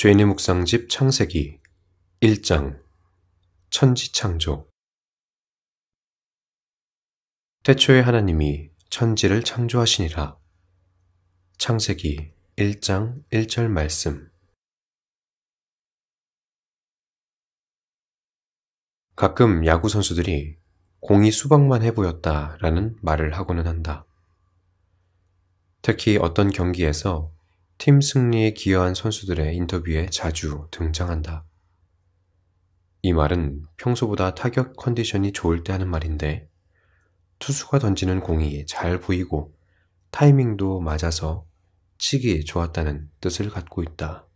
죄인의 묵상집 창세기 1장 천지창조. 태초에 하나님이 천지를 창조하시니라. 창세기 1장 1절 말씀. 가끔 야구 선수들이 공이 수박만 해 보였다라는 말을 하고는 한다. 특히 어떤 경기에서 팀 승리에 기여한 선수들의 인터뷰에 자주 등장한다. 이 말은 평소보다 타격 컨디션이 좋을 때 하는 말인데, 투수가 던지는 공이 잘 보이고 타이밍도 맞아서 치기 좋았다는 뜻을 갖고 있다.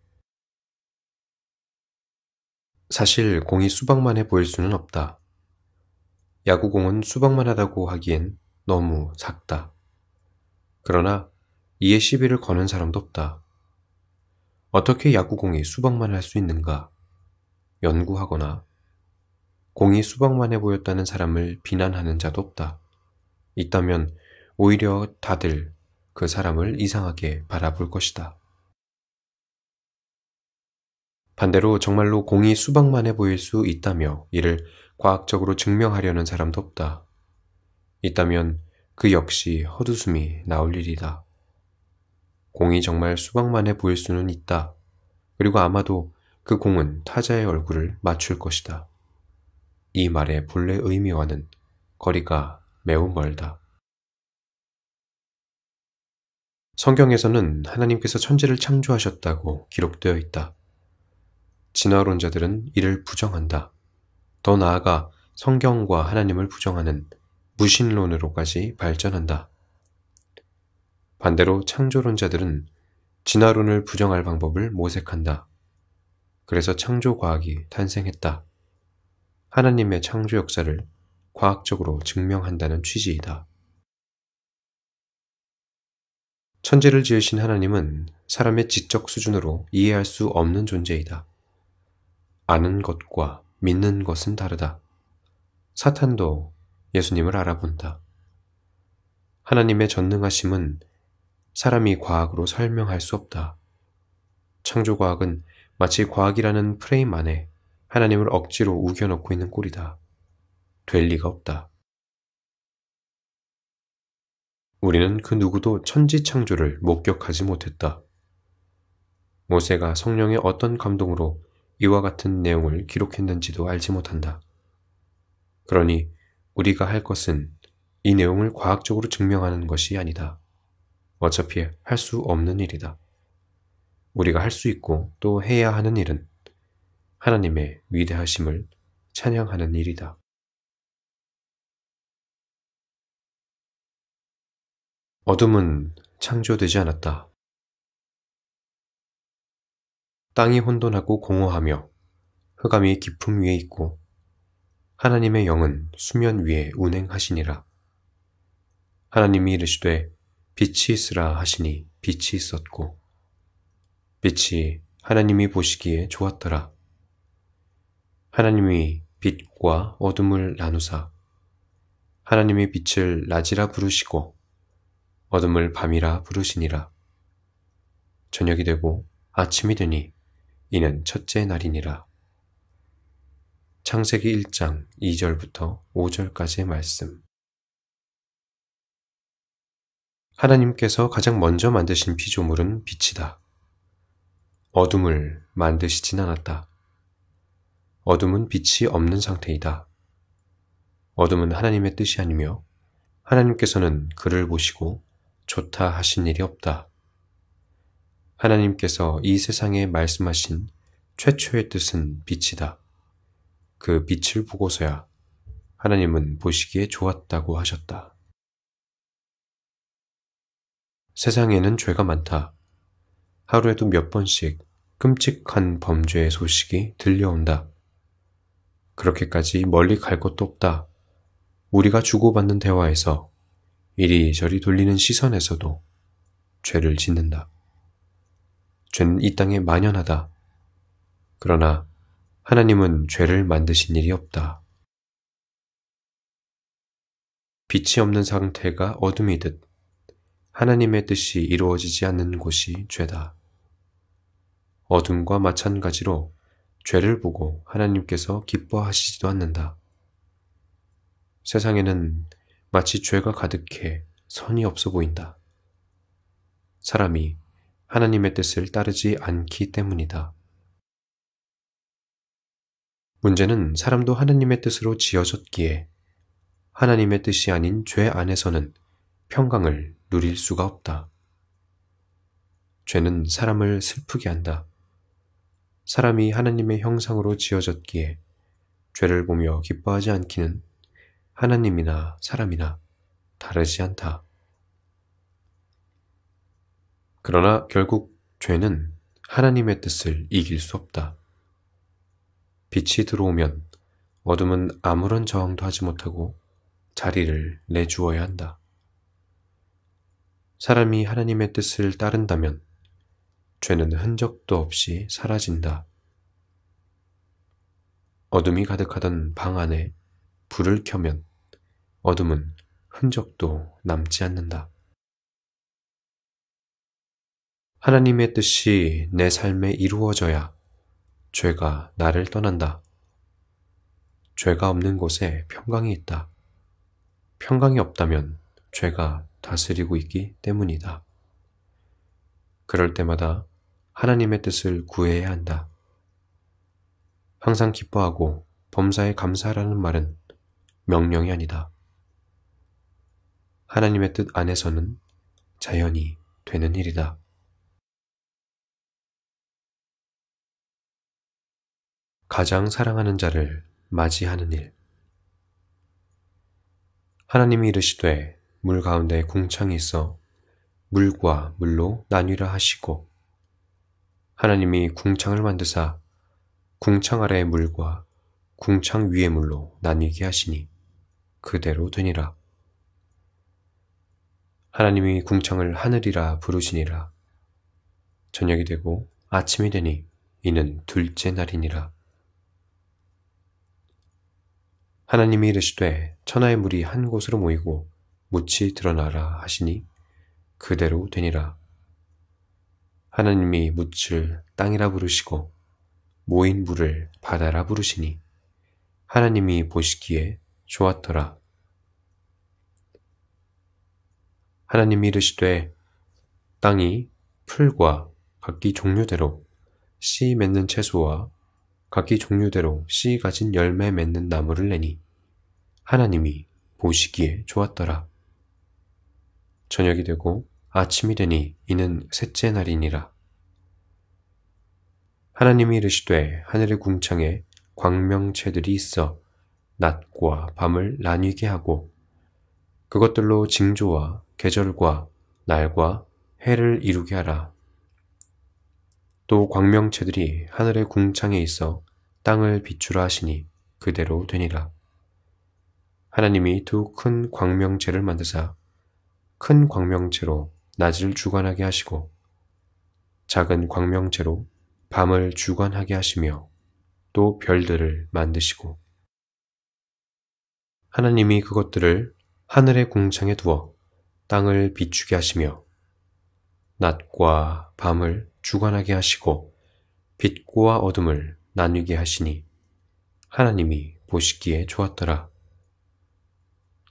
사실 공이 수박만 해 보일 수는 없다. 야구공은 수박만 하다고 하기엔 너무 작다. 그러나 이에 시비를 거는 사람도 없다. 어떻게 야구공이 수박만 할 수 있는가? 연구하거나 공이 수박만 해 보였다는 사람을 비난하는 자도 없다. 있다면 오히려 다들 그 사람을 이상하게 바라볼 것이다. 반대로 정말로 공이 수박만 해 보일 수 있다며 이를 과학적으로 증명하려는 사람도 없다. 있다면 그 역시 헛웃음이 나올 일이다. 공이 정말 수박만 해 보일 수는 있다. 그리고 아마도 그 공은 타자의 얼굴을 맞출 것이다. 이 말의 본래 의미와는 거리가 매우 멀다. 성경에서는 하나님께서 천지를 창조하셨다고 기록되어 있다. 진화론자들은 이를 부정한다. 더 나아가 성경과 하나님을 부정하는 무신론으로까지 발전한다. 반대로 창조론자들은 진화론을 부정할 방법을 모색한다. 그래서 창조과학이 탄생했다. 하나님의 창조 역사를 과학적으로 증명한다는 취지이다. 천지를 지으신 하나님은 사람의 지적 수준으로 이해할 수 없는 존재이다. 아는 것과 믿는 것은 다르다. 사탄도 예수님을 알아본다. 하나님의 전능하심은 사람이 과학으로 설명할 수 없다. 창조과학은 마치 과학이라는 프레임 안에 하나님을 억지로 우겨넣고 있는 꼴이다. 될 리가 없다. 우리는 그 누구도 천지 창조를 목격하지 못했다. 모세가 성령의 어떤 감동으로 이와 같은 내용을 기록했는지도 알지 못한다. 그러니 우리가 할 것은 이 내용을 과학적으로 증명하는 것이 아니다. 어차피 할 수 없는 일이다. 우리가 할 수 있고 또 해야 하는 일은 하나님의 위대하심을 찬양하는 일이다. 어둠은 창조되지 않았다. 땅이 혼돈하고 공허하며 흑암이 깊음 위에 있고 하나님의 영은 수면 위에 운행하시니라. 하나님이 이르시되 빛이 있으라 하시니 빛이 있었고 빛이 하나님이 보시기에 좋았더라. 하나님이 빛과 어둠을 나누사 하나님의 빛을 낮이라 부르시고 어둠을 밤이라 부르시니라. 저녁이 되고 아침이 되니 이는 첫째 날이니라. 창세기 1장 2절부터 5절까지의 말씀. 하나님께서 가장 먼저 만드신 피조물은 빛이다. 어둠을 만드시진 않았다. 어둠은 빛이 없는 상태이다. 어둠은 하나님의 뜻이 아니며 하나님께서는 그를 보시고 좋다 하신 일이 없다. 하나님께서 이 세상에 말씀하신 최초의 뜻은 빛이다. 그 빛을 보고서야 하나님은 보시기에 좋았다고 하셨다. 세상에는 죄가 많다. 하루에도 몇 번씩 끔찍한 범죄의 소식이 들려온다. 그렇게까지 멀리 갈 것도 없다. 우리가 주고받는 대화에서 이리저리 돌리는 시선에서도 죄를 짓는다. 죄는 이 땅에 만연하다. 그러나 하나님은 죄를 만드신 일이 없다. 빛이 없는 상태가 어둠이듯 하나님의 뜻이 이루어지지 않는 곳이 죄다. 어둠과 마찬가지로 죄를 보고 하나님께서 기뻐하시지도 않는다. 세상에는 마치 죄가 가득해 선이 없어 보인다. 사람이 하나님의 뜻을 따르지 않기 때문이다. 문제는 사람도 하나님의 뜻으로 지어졌기에 하나님의 뜻이 아닌 죄 안에서는 평강을 누릴 수가 없다. 죄는 사람을 슬프게 한다. 사람이 하나님의 형상으로 지어졌기에 죄를 보며 기뻐하지 않기는 하나님이나 사람이나 다르지 않다. 그러나 결국 죄는 하나님의 뜻을 이길 수 없다. 빛이 들어오면 어둠은 아무런 저항도 하지 못하고 자리를 내주어야 한다. 사람이 하나님의 뜻을 따른다면 죄는 흔적도 없이 사라진다. 어둠이 가득하던 방 안에 불을 켜면 어둠은 흔적도 남지 않는다. 하나님의 뜻이 내 삶에 이루어져야 죄가 나를 떠난다. 죄가 없는 곳에 평강이 있다. 평강이 없다면 죄가 다스리고 있기 때문이다. 그럴 때마다 하나님의 뜻을 구해야 한다. 항상 기뻐하고 범사에 감사하라는 말은 명령이 아니다. 하나님의 뜻 안에서는 자연히 되는 일이다. 가장 사랑하는 자를 맞이하는 일. 하나님이 이르시되 물 가운데 궁창이 있어 물과 물로 나뉘라 하시고, 하나님이 궁창을 만드사 궁창 아래의 물과 궁창 위의 물로 나뉘게 하시니 그대로 되니라. 하나님이 궁창을 하늘이라 부르시니라. 저녁이 되고 아침이 되니 이는 둘째 날이니라. 하나님이 이르시되 천하의 물이 한 곳으로 모이고 묻이 드러나라 하시니 그대로 되니라. 하나님이 묻을 땅이라 부르시고 모인 물을 바다라 부르시니 하나님이 보시기에 좋았더라. 하나님이 이르시되 땅이 풀과 각기 종류대로 씨 맺는 채소와 각기 종류대로 씨 가진 열매 맺는 나무를 내니 하나님이 보시기에 좋았더라. 저녁이 되고 아침이 되니 이는 셋째 날이니라. 하나님이 이르시되 하늘의 궁창에 광명체들이 있어 낮과 밤을 나뉘게 하고 그것들로 징조와 계절과 날과 해를 이루게 하라. 또 광명체들이 하늘의 궁창에 있어 땅을 비추라 하시니 그대로 되니라. 하나님이 두 큰 광명체를 만드사 큰 광명체로 낮을 주관하게 하시고 작은 광명체로 밤을 주관하게 하시며 또 별들을 만드시고 하나님이 그것들을 하늘의 궁창에 두어 땅을 비추게 하시며 낮과 밤을 주관하게 하시고 빛과 어둠을 나뉘게 하시니 하나님이 보시기에 좋았더라.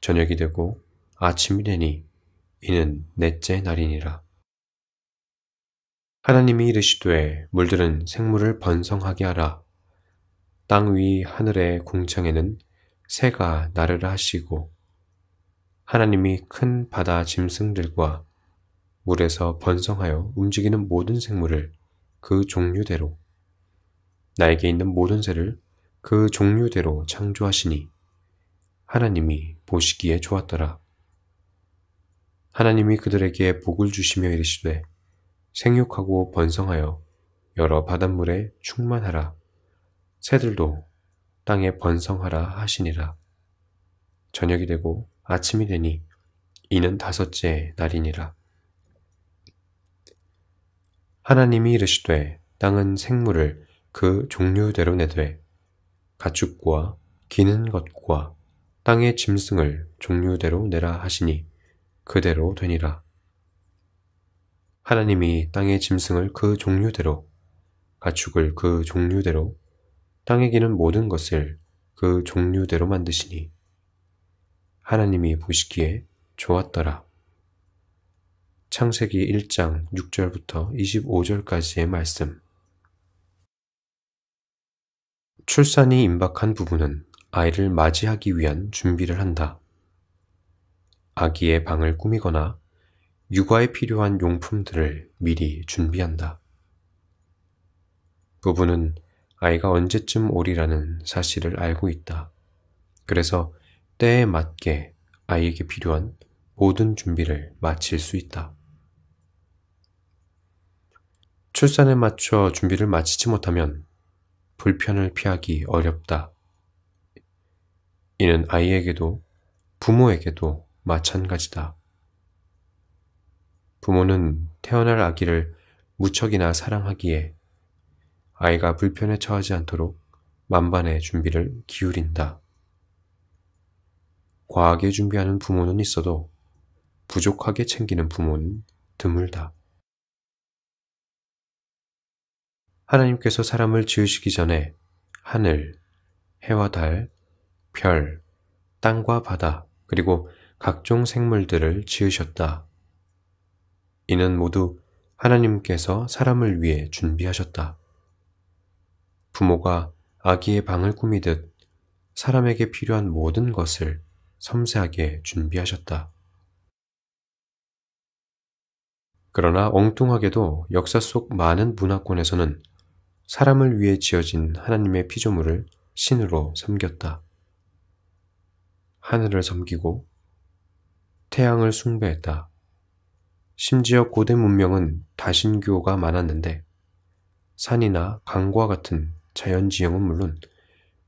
저녁이 되고 아침이 되니 이는 넷째 날이니라. 하나님이 이르시되 물들은 생물을 번성하게 하라. 땅 위 하늘의 궁창에는 새가 나르라 하시고 하나님이 큰 바다 짐승들과 물에서 번성하여 움직이는 모든 생물을 그 종류대로 날개 있는 모든 새를 그 종류대로 창조하시니 하나님이 보시기에 좋았더라. 하나님이 그들에게 복을 주시며 이르시되 생육하고 번성하여 여러 바닷물에 충만하라. 새들도 땅에 번성하라 하시니라. 저녁이 되고 아침이 되니 이는 다섯째 날이니라. 하나님이 이르시되 땅은 생물을 그 종류대로 내되 가축과 기는 것과 땅의 짐승을 종류대로 내라 하시니 그대로 되니라. 하나님이 땅의 짐승을 그 종류대로 가축을 그 종류대로, 땅에 기는 모든 것을 그 종류대로 만드시니 하나님이 보시기에 좋았더라. 창세기 1장 6절부터 25절까지의 말씀. 출산이 임박한 부부는 아이를 맞이하기 위한 준비를 한다. 아기의 방을 꾸미거나 육아에 필요한 용품들을 미리 준비한다. 부부는 아이가 언제쯤 오리라는 사실을 알고 있다. 그래서 때에 맞게 아이에게 필요한 모든 준비를 마칠 수 있다. 출산에 맞춰 준비를 마치지 못하면 불편을 피하기 어렵다. 이는 아이에게도 부모에게도 마찬가지다. 부모는 태어날 아기를 무척이나 사랑하기에 아이가 불편에 처하지 않도록 만반의 준비를 기울인다. 과하게 준비하는 부모는 있어도 부족하게 챙기는 부모는 드물다. 하나님께서 사람을 지으시기 전에 하늘, 해와 달, 별, 땅과 바다, 그리고 각종 생물들을 지으셨다. 이는 모두 하나님께서 사람을 위해 준비하셨다. 부모가 아기의 방을 꾸미듯 사람에게 필요한 모든 것을 섬세하게 준비하셨다. 그러나 엉뚱하게도 역사 속 많은 문화권에서는 사람을 위해 지어진 하나님의 피조물을 신으로 섬겼다. 하늘을 섬기고 태양을 숭배했다. 심지어 고대 문명은 다신교가 많았는데 산이나 강과 같은 자연지형은 물론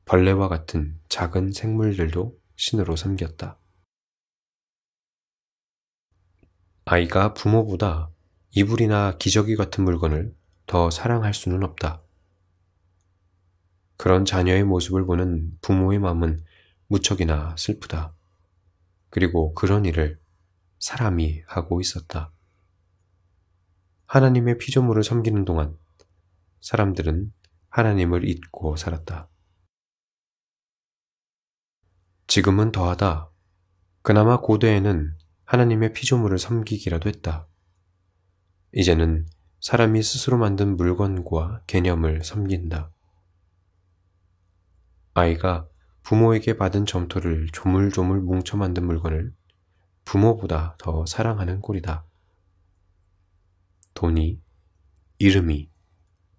벌레와 같은 작은 생물들도 신으로 섬겼다. 아이가 부모보다 이불이나 기저귀 같은 물건을 더 사랑할 수는 없다. 그런 자녀의 모습을 보는 부모의 마음은 무척이나 슬프다. 그리고 그런 일을 사람이 하고 있었다. 하나님의 피조물을 섬기는 동안 사람들은 하나님을 잊고 살았다. 지금은 더하다. 그나마 고대에는 하나님의 피조물을 섬기기라도 했다. 이제는 사람이 스스로 만든 물건과 개념을 섬긴다. 아이가 부모에게 받은 점토를 조물조물 뭉쳐 만든 물건을 부모보다 더 사랑하는 꼴이다. 돈이, 이름이,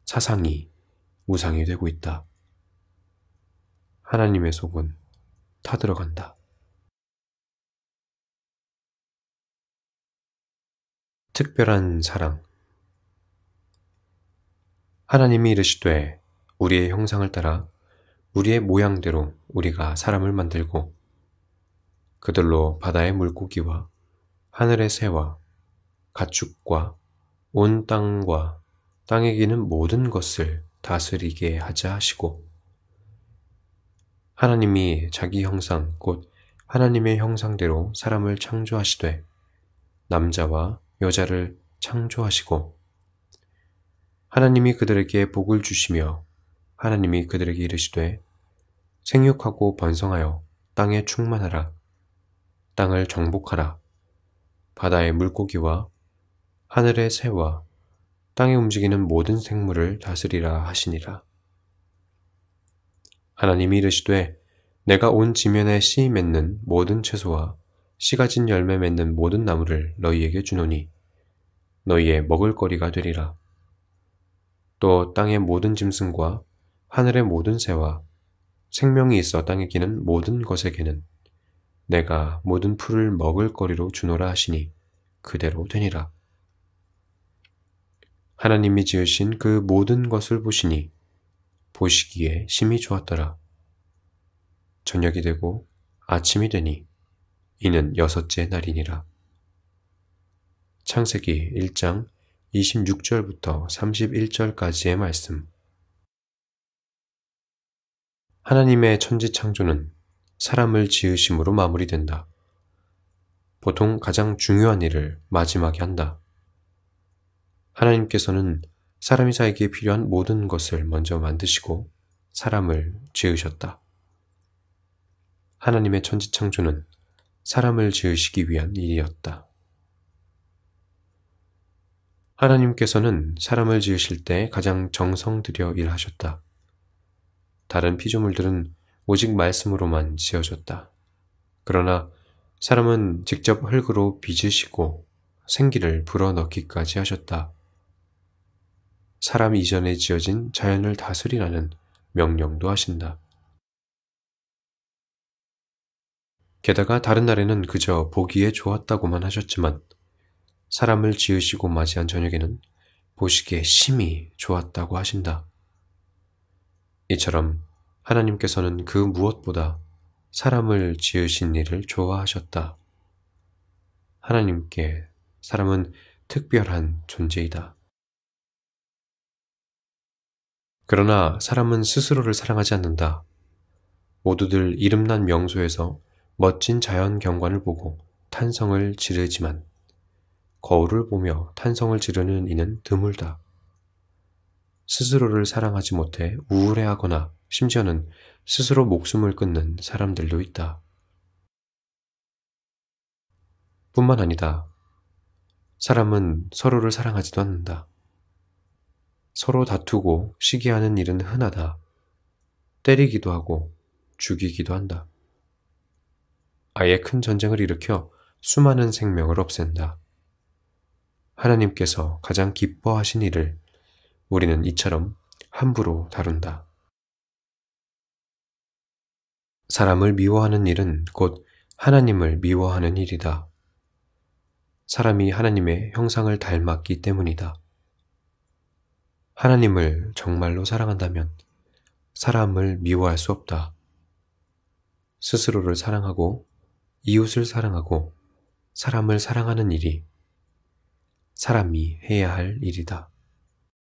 사상이 우상이 되고 있다. 하나님의 속은 타들어간다. 특별한 사랑. 하나님이 이르시되 우리의 형상을 따라 우리의 모양대로 우리가 사람을 만들고 그들로 바다의 물고기와 하늘의 새와 가축과 온 땅과 땅에 기는 모든 것을 다스리게 하자 하시고 하나님이 자기 형상 곧 하나님의 형상대로 사람을 창조하시되 남자와 여자를 창조하시고 하나님이 그들에게 복을 주시며 하나님이 그들에게 이르시되 생육하고 번성하여 땅에 충만하라. 땅을 정복하라. 바다의 물고기와 하늘의 새와 땅에 움직이는 모든 생물을 다스리라 하시니라. 하나님이 이르시되 내가 온 지면에 씨 맺는 모든 채소와 씨가 진 열매 맺는 모든 나무를 너희에게 주노니 너희의 먹을거리가 되리라. 또 땅의 모든 짐승과 하늘의 모든 새와 생명이 있어 땅에 기는 모든 것에게는 내가 모든 풀을 먹을 거리로 주노라 하시니 그대로 되니라. 하나님이 지으신 그 모든 것을 보시니 보시기에 심히 좋았더라. 저녁이 되고 아침이 되니 이는 여섯째 날이니라. 창세기 1장 26절부터 31절까지의 말씀. 하나님의 천지창조는 사람을 지으심으로 마무리된다. 보통 가장 중요한 일을 마지막에 한다. 하나님께서는 사람이 자에게 필요한 모든 것을 먼저 만드시고 사람을 지으셨다. 하나님의 천지창조는 사람을 지으시기 위한 일이었다. 하나님께서는 사람을 지으실 때 가장 정성 들여 일하셨다. 다른 피조물들은 오직 말씀으로만 지어졌다. 그러나 사람은 직접 흙으로 빚으시고 생기를 불어넣기까지 하셨다. 사람 이전에 지어진 자연을 다스리라는 명령도 하신다. 게다가 다른 날에는 그저 보기에 좋았다고만 하셨지만 사람을 지으시고 맞이한 저녁에는 보시기에 심히 좋았다고 하신다. 이처럼 하나님께서는 그 무엇보다 사람을 지으신 일을 좋아하셨다. 하나님께 사람은 특별한 존재이다. 그러나 사람은 스스로를 사랑하지 않는다. 모두들 이름난 명소에서 멋진 자연 경관을 보고 탄성을 지르지만 거울을 보며 탄성을 지르는 이는 드물다. 스스로를 사랑하지 못해 우울해하거나 심지어는 스스로 목숨을 끊는 사람들도 있다. 뿐만 아니다. 사람은 서로를 사랑하지도 않는다. 서로 다투고 시기하는 일은 흔하다. 때리기도 하고 죽이기도 한다. 아예 큰 전쟁을 일으켜 수많은 생명을 없앤다. 하나님께서 가장 기뻐하신 일을 우리는 이처럼 함부로 다룬다. 사람을 미워하는 일은 곧 하나님을 미워하는 일이다. 사람이 하나님의 형상을 닮았기 때문이다. 하나님을 정말로 사랑한다면 사람을 미워할 수 없다. 스스로를 사랑하고 이웃을 사랑하고 사람을 사랑하는 일이 사람이 해야 할 일이다.